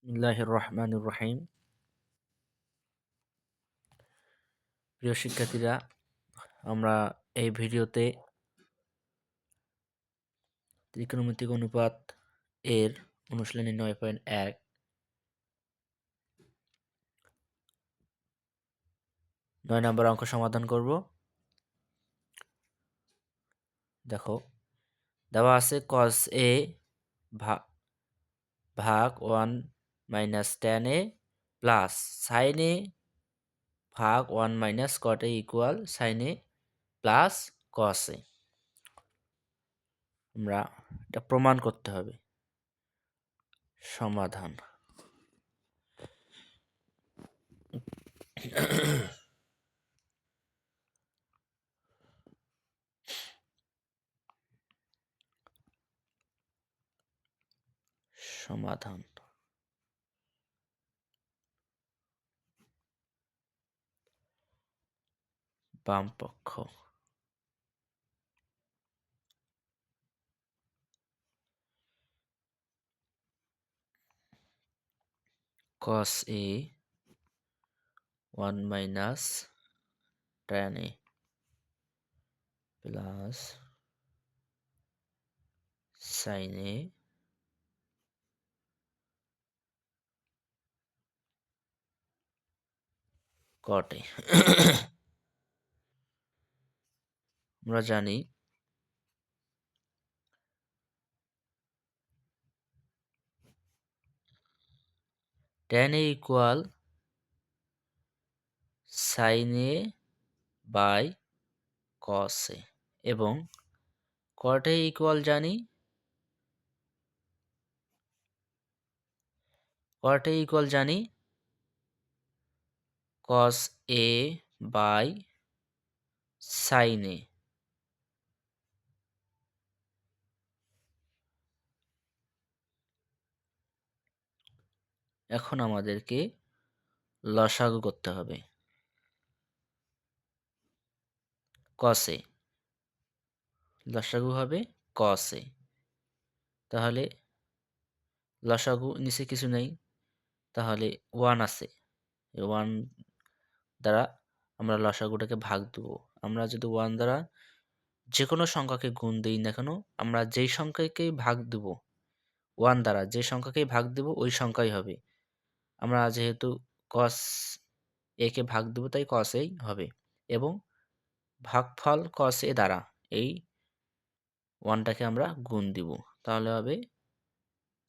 বিসমিল্লাহির রহমানির রহিম। প্রিয় শিক্ষার্থীরা, আমরা এই ভিডিওতে ত্রিকোণমিতিক অনুপাত এর অনুশীলনী 9.1 নম্বর অঙ্ক সমাধান করব। দেখো, দেওয়া আছে cos a ভাগ 1 minus tan a plus sin a ভাগ 1 minus cot a equal sin a plus cos a। আমরা এটা প্রমাণ করতে হবে। সমাধান। সমাধান। বাম পক্ষ cos a 1 minus tan a plus sin a cot a। আমরা জানি tan a equal sin a by cos a এবং cot a ইকুয়াল জানি cos a by sin a। এখন আমাদেরকে লসাগু করতে হবে। cos a লসাগু হবে cos a। তাহলে লসাগু নিচে কিছু নেই, তাহলে 1 আছে। 1 দ্বারা আমরা লসাগুটাকে ভাগ দেবো। আমরা যদি 1 দ্বারা যে কোনো সংখ্যাকে গুণ দিই না কেন, আমরা যেই সংখ্যাকেই ভাগ দেব 1 দ্বারা, যে সংখ্যাকেই ভাগ দেব ওই সংখ্যাই হবে। আমরা যেহেতু cos a কে ভাগ দেব তাই cos a হবে এবং ভাগফল cos a দ্বারা এই 1টাকে আমরা গুণ দিব, তাহলে হবে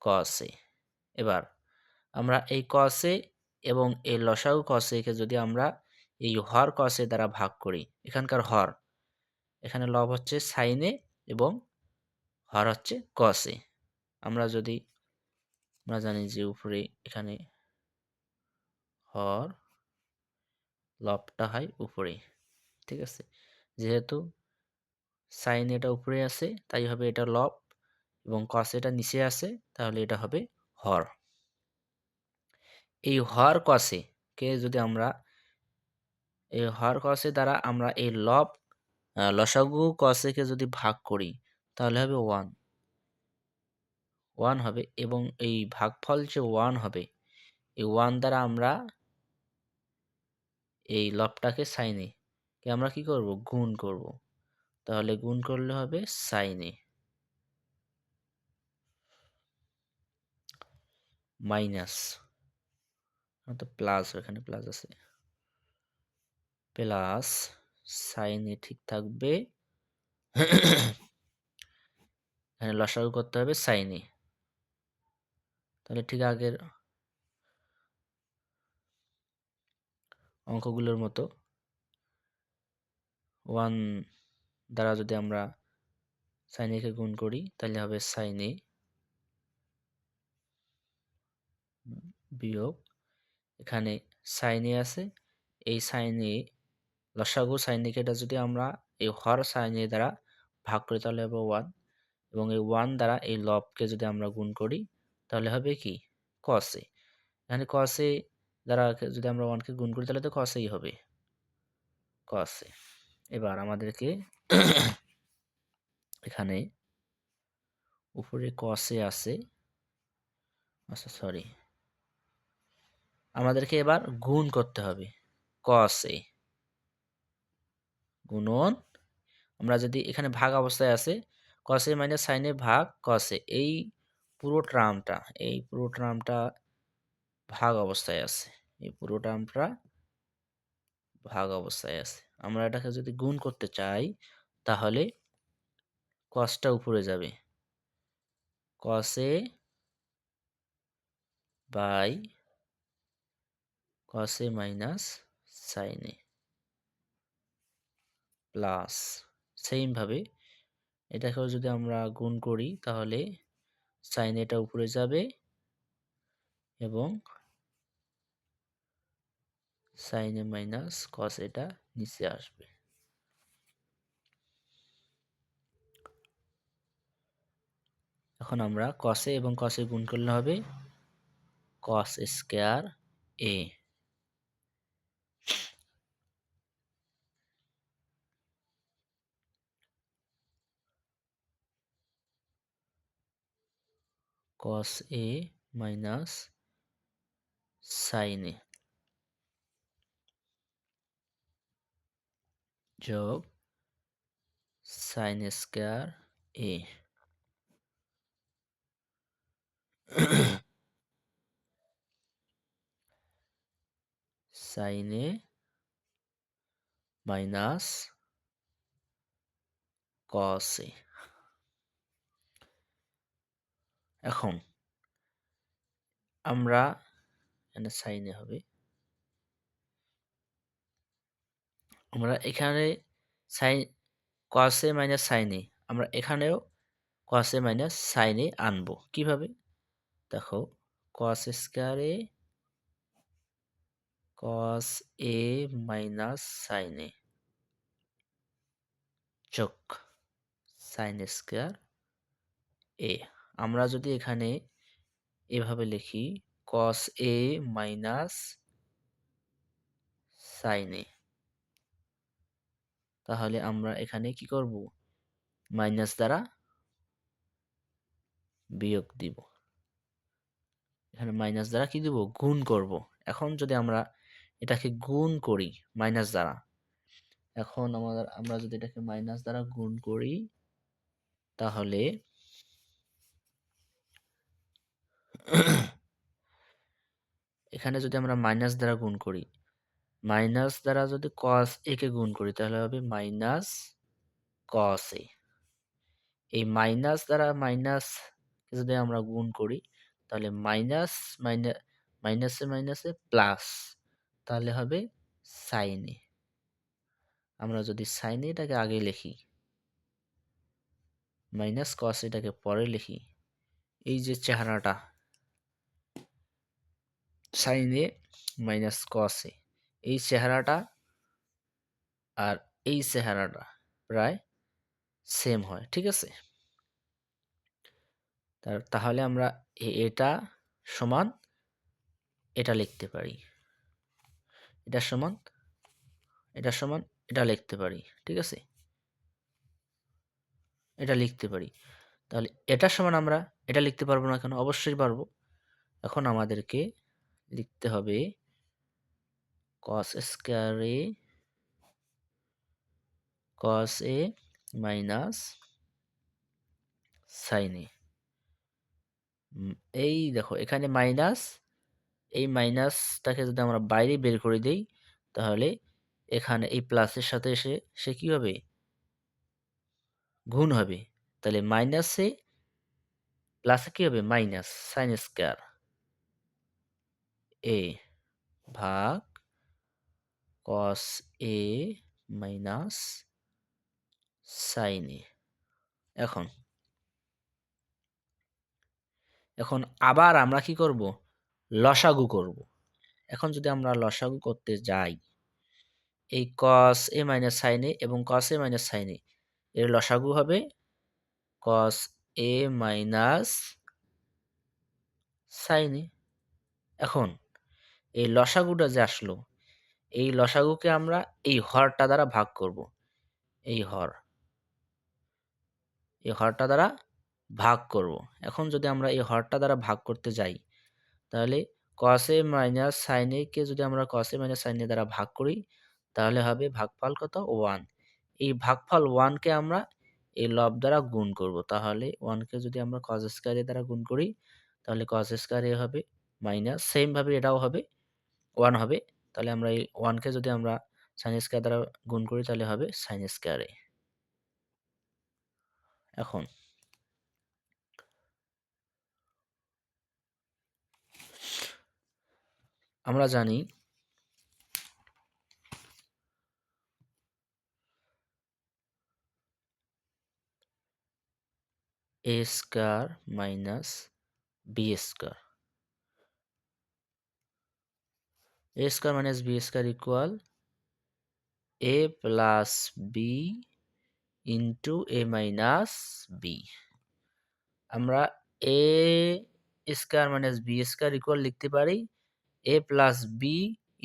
cos a। এবার আমরা এই cos a এবং এই লসাগু cos a কে যদি আমরা এই হর cos a দ্বারা ভাগ করি, এখানকার হর, এখানে লব হচ্ছে sin a এবং হর হচ্ছে cos a। আমরা জানি যে উপরে এখানে হর লবটা হয় উপরে, ঠিক আছে। যেহেতু sin এটা উপরে আছে তাই হবে এটা লব এবং cos এটা নিচে আছে, তাহলে এটা হবে হর। এই হর cos a কে যদি আমরা এই হর cos a দ্বারা আমরা এই লসাগু cos a কে যদি ভাগ করি তাহলে হবে 1 হবে এবং এই ভাগফল যে 1 হবে, এই 1 দ্বারা আমরা এই লবটাকে sin a কে আমরা কি করব, গুণ করব। তাহলে গুণ করলে হবে sin a মাইনাস, তো প্লাস, এখানে প্লাস আছে, প্লাস sin a ঠিক থাকবে। এখানে লসাগু করতে হবে sin a। তাহলে ঠিক আগের অঙ্কগুলোর মতো 1 দ্বারা যদি আমরা sin a কে গুণ করি তাহলে হবে sin a বিয়োগ, এখানে sin a আছে, এই sin a লসাগু sin a কেটা যদি আমরা এই হর sin a দ্বারা ভাগ করি তাহলে হবে 1 এবং এই 1 দ্বারা এই লবকে যদি আমরা গুণ করি তাহলে হবে কি, cos a। এখানে cos a দ্বারা যদি আমরা 1 কে গুণ করি তাহলে তো cos a হবে, cos a। এবার আমাদেরকে এখানে উপরে cos a আছে, আচ্ছা সরি, আমাদেরকে এবার গুণ করতে হবে। cos a গুণন, আমরা যদি এখানে ভাগ অবস্থায় আছে cos a minus sin a ভাগ cos a, এই পুরো টার্মটা ভাগ অবস্থায় আছে। এই পুরো টার্মটা ভাগ অবস্থায় আছে। আমরা এটাকে যদি গুণ করতে চাই তাহলে cosটা উপরে যাবে, cos a by cos a minus sin a plus, সেইমভাবে এটাকেও যদি আমরা গুণ করি তাহলে sin এটা উপরে যাবে এবং sin a মাইনাস cos এটা নিচে আসবে। এখন আমরা cos a এবং cos a গুণ করলে হবে cos square a। cos a minus sin a যোগ sin square a sin a minus cos a। এখন আমরা এখানে sin a হবে, আমরা এখানে sin cos a minus sin a, আমরা এখানেও cos a minus sin a আনবো কিভাবে? দেখো cos square a cos a minus sin a যোগ sin স্কয়ার a। আমরা যদি এখানে এভাবে লিখি cos a minus sin a, তাহলে আমরা এখানে কি করব? মাইনাস দ্বারা বিয়োগ দিব, এখানে মাইনাস দ্বারা কি দিব? গুণ করব। এখন যদি আমরা এটাকে গুণ করি মাইনাস দ্বারা, এখন আমরা যদি এটাকে মাইনাস দ্বারা গুণ করি তাহলে এখানে যদি আমরা মাইনাস দ্বারা গুণ করি, মাইনাস দ্বারা যদি cos a কে গুণ করি তাহলে হবে মাইনাস cos a। এই মাইনাস দ্বারা মাইনাস যদি আমরা গুণ করি তাহলে মাইনাস মাইনাসে মাইনাসে প্লাস, তাহলে হবে সাইন এ। আমরা যদি সাইন এটাকে আগে লিখি, মাইনাস কস এটাকে পরে লিখি, এই যে চেহারাটা সাইন এ মাইনাস কস এ, এই চেহারাটা আর এই চেহারাটা প্রায় সেম হয়, ঠিক আছে? তাহলে আমরা এটা সমান এটা লিখতে পারি, এটা সমান এটা সমান এটা লিখতে পারি, ঠিক আছে? এটা লিখতে পারি। তাহলে এটা সমান আমরা এটা লিখতে পারবো না কেন? অবশ্যই পারবো। এখন আমাদেরকে লিখতে হবে cos square a cos a minus sin a। এই দেখো এখানে মাইনাস, এই মাইনাসটাকে যদি আমরা বাইরে বের করে দেই তাহলে এখানে এই প্লাসের সাথে এসে সে কি হবে? গুণ হবে। তাহলে মাইনাসে প্লাসে কি হবে? মাইনাস sin স্কয়ার a ভাগ cos a minus sin a। এখন এখন আবার আমরা কি করব? লসাগু করব। এখন যদি আমরা লসাগু করতে যাই, এই cos a minus sin a এবং cos a minus sin a এর লসাগু হবে cos a minus sin a। এখন এই লসাগুটা যে আসলো, এই লসাগুকে আমরা এই হরটা দ্বারা ভাগ করব। এই হরটা দ্বারা ভাগ করব। এখন যদি আমরা এই হরটা দ্বারা ভাগ করতে যাই তাহলে cos a minus sin a কে যদি আমরা cos a minus sin a দ্বারা ভাগ করি তাহলে হবে ভাগফল কত 1। এই ভাগফল 1 কে আমরা এই লব দ্বারা গুণ করব, তাহলে 1 কে যদি আমরা cos স্কয়ার a দ্বারা গুণ করি তাহলে cos স্কয়ার a হবে মাইনাস সেম ভাবে এটাও হবে 1 হবে। তাহলে আমরা এই 1 কে যদি আমরা sin স্কয়ার দ্বারা গুণ করি তাহলে হবে sin স্কয়ার a। এখন আমরা জানি a square minus b square, a square minus b square equal a plus b into a minus b। আমরা a square minus b square equal লিখতে পারি a plus b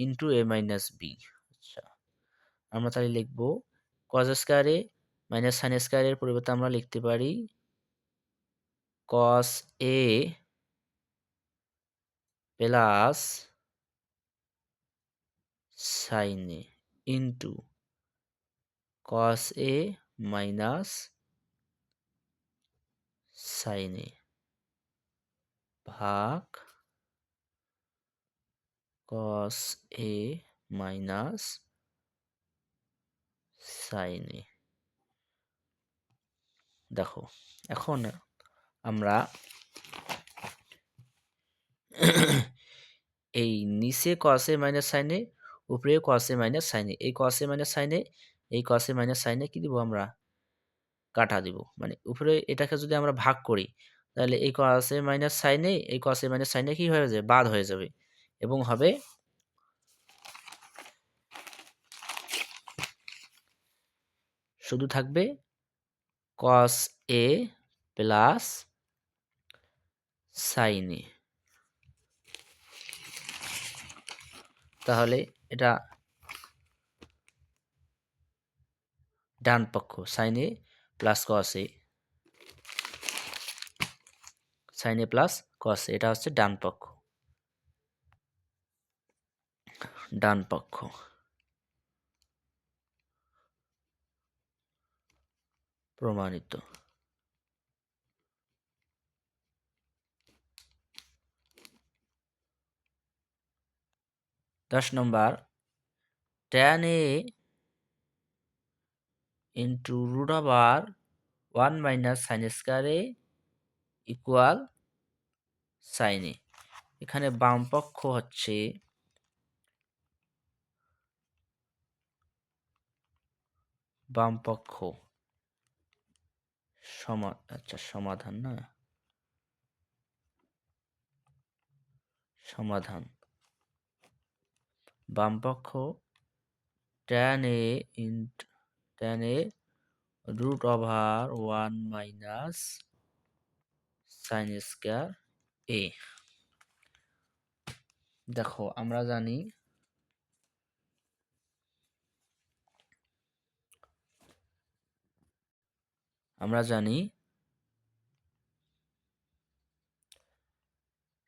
into a minus b। আচ্ছা, আমরা তাহলে লিখব cos square a minus sin square এর পরিবর্তে আমরা লিখতে পারি cos a plus sin a into cos a minus sin a ভাগ cos a minus sin a। দেখো এখন আমরা এই নিচে cos a minus sin a, উপরে cos a minus sin a, এই cos a minus sin a, এই cos a minus sin a কি দিব আমরা কাটা দিব, মানে উপরে এটাকে যদি আমরা ভাগ করি তাহলে এই cos a minus sin a, এই cos a minus sin a কি হয়ে যাবে বাদ হয়ে যাবে এবং হবে শুধু থাকবে cos a plus sin a। তাহলে এটা ডান পক্ষ sin a plus cos a, sin a plus cos a, এটা হচ্ছে ডান পক্ষ, ডান পক্ষ প্রমাণিত। 10 number tan a into root over 1 minus sine square a equal sine a। এখানে বাম পক্ষ হচ্ছে সমাধান না সমাধান, বাম পক্ষ tan a root over 1 minus sine square a। দেখো আমরা জানি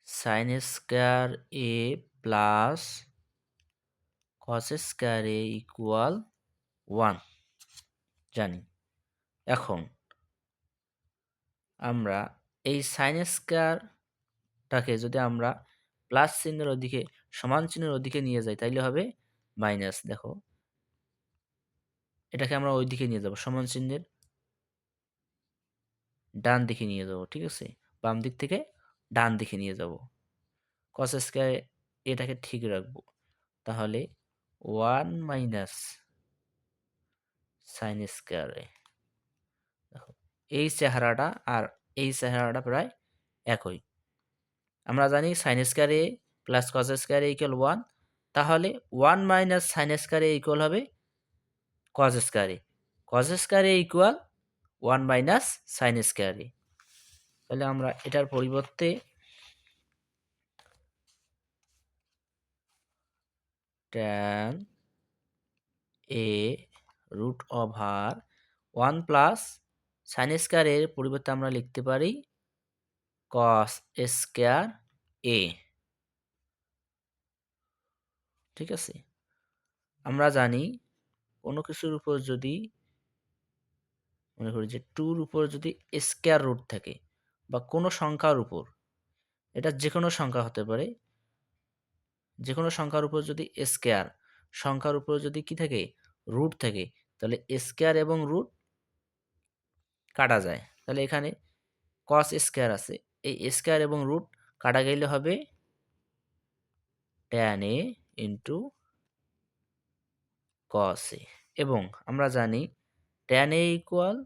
sine square a plus cos square a equal 1 জানি। এখন আমরা এই সাইন স্কয়ারটাকে যদি আমরা প্লাস চিহ্নের ওদিকে সমান চিহ্নের ওদিকে নিয়ে যাই তাইলে হবে মাইনাস। দেখো এটাকে আমরা ওই দিকে নিয়ে যাব, সমান চিহ্নের ডান দিকে নিয়ে যাব, ঠিক আছে, বাম দিক থেকে ডান দিকে নিয়ে যাব, cos স্কয়ার এটাকে ঠিক রাখবো, তাহলে 1 মাইনাস সাইন স্কয়ার a। দেখো এই চেহারাটা আর এই চেহারাটা প্রায় একই। আমরা জানি sine square a plus cos square a equal 1, তাহলে 1 minus sine square a equal হবে cos square a, cos square a equal 1 minus sine square a। তাহলে আমরা এটার পরিবর্তে tan a root over 1 plus sine square এর পরিবর্তে আমরা লিখতে পারি cos স্কয়ার a। ঠিক আছে? আমরা জানি কোনো কিছুর উপর যদি মনে করি যে 2 এর উপর যদি স্কয়ার রুট থাকে বা কোনো সংখ্যার উপর, এটা যেকোনো সংখ্যা হতে পারে, যেকোনো সংখ্যার উপর যদি স্কয়ার সংখ্যার উপর যদি কি থাকে রুট থাকে, তাহলে স্কয়ার এবং রুট কাটা যায়। তাহলে এখানে cos স্কয়ার আছে, এই স্কয়ার এবং রুট কাটা গেলে হবে tan a into cos a, এবং আমরা জানি tan a equal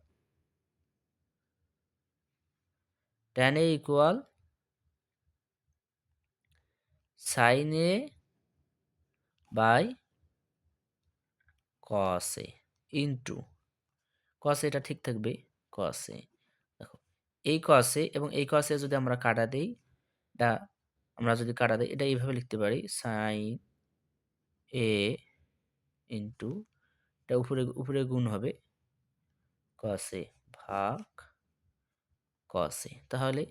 sin a by cos a into cos a, এটা ঠিক থাকবে cos a। দেখো এই cos a এবং এই cos a যদি আমরা কাটা দেই, এটা আমরা যদি কাটা দেই, এটা এইভাবে লিখতে পারি sin a ইন্টু, এটা উপরে উপরে গুণ হবে cos a ভাগ cos a। তাহলে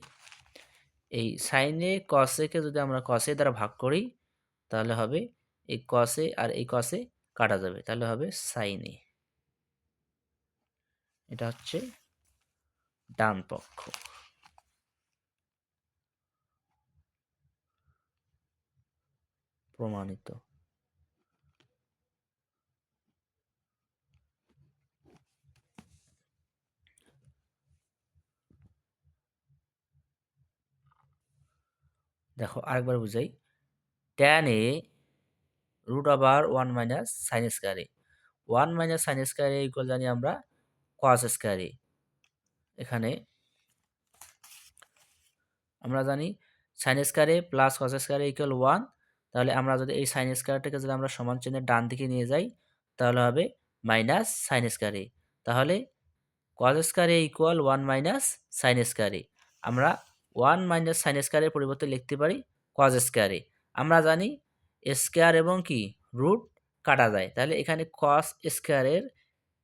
এই sin a cos a কে যদি আমরা cos a দ্বারা ভাগ করি, তাহলে হবে এই cos a আর এই cos a কাটা যাবে, তাহলে হবে sin a। এটা হচ্ছে ডান পক্ষ প্রমাণিত। দেখো আরেকবার বুঝাই, tan a root over 1 minus sine square a, 1 minus sine square a equal জানি আমরা cos স্কয়ার a। এখানে আমরা জানি sine square a plus cos square a equal 1, তাহলে আমরা যদি এই সাইন স্কয়ারটাকে যদি আমরা সমান চিহ্নের ডান দিকে নিয়ে যাই, তাহলে হবে মাইনাস সাইন স্কয়ার a। তাহলে cos square a equal 1 minus sine square a। আমরা 1 মাইনাস সাইন স্কয়ার এর পরিবর্তে লিখতে পারি cos স্কয়ার a। আমরা জানি স্কয়ার এবং কি রুট কাটা যায়, তাহলে এখানে cos স্কয়ারের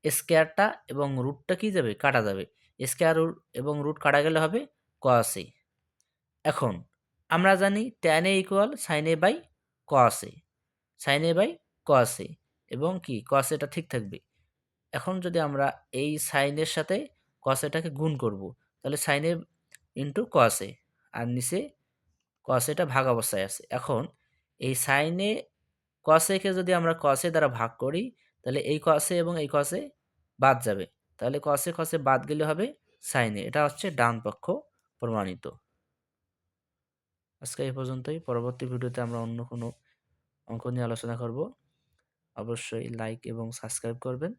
স্কয়ারটা এবং রুটটা কি যাবে কাটা যাবে, স্কয়ার এবং রুট কাটা গেলে হবে cos a। এখন আমরা জানি tan a equal sin a by cos a, sin a by cos a, এবং কি cos a টা ঠিক থাকবে। এখন যদি আমরা এই sin এর সাথে cos a টাকে গুণ করব, তাহলে sin a into cos a, আর নিচে cos a টা ভাগ অবস্থায় আছে। এখন এই sin a cos a কে যদি আমরা cos a দ্বারা ভাগ করি, তাহলে এই cos a এবং এই cos a বাদ যাবে, তাহলে cos a বাদ গেলে হবে sin a। এটা হচ্ছে ডান পক্ষ প্রমাণিত। আজকে এই পর্যন্তই। পরবর্তী ভিডিওতে আমরা অন্য কোনো অঙ্ক নিয়ে আলোচনা করব। অবশ্যই লাইক এবং সাবস্ক্রাইব করবেন।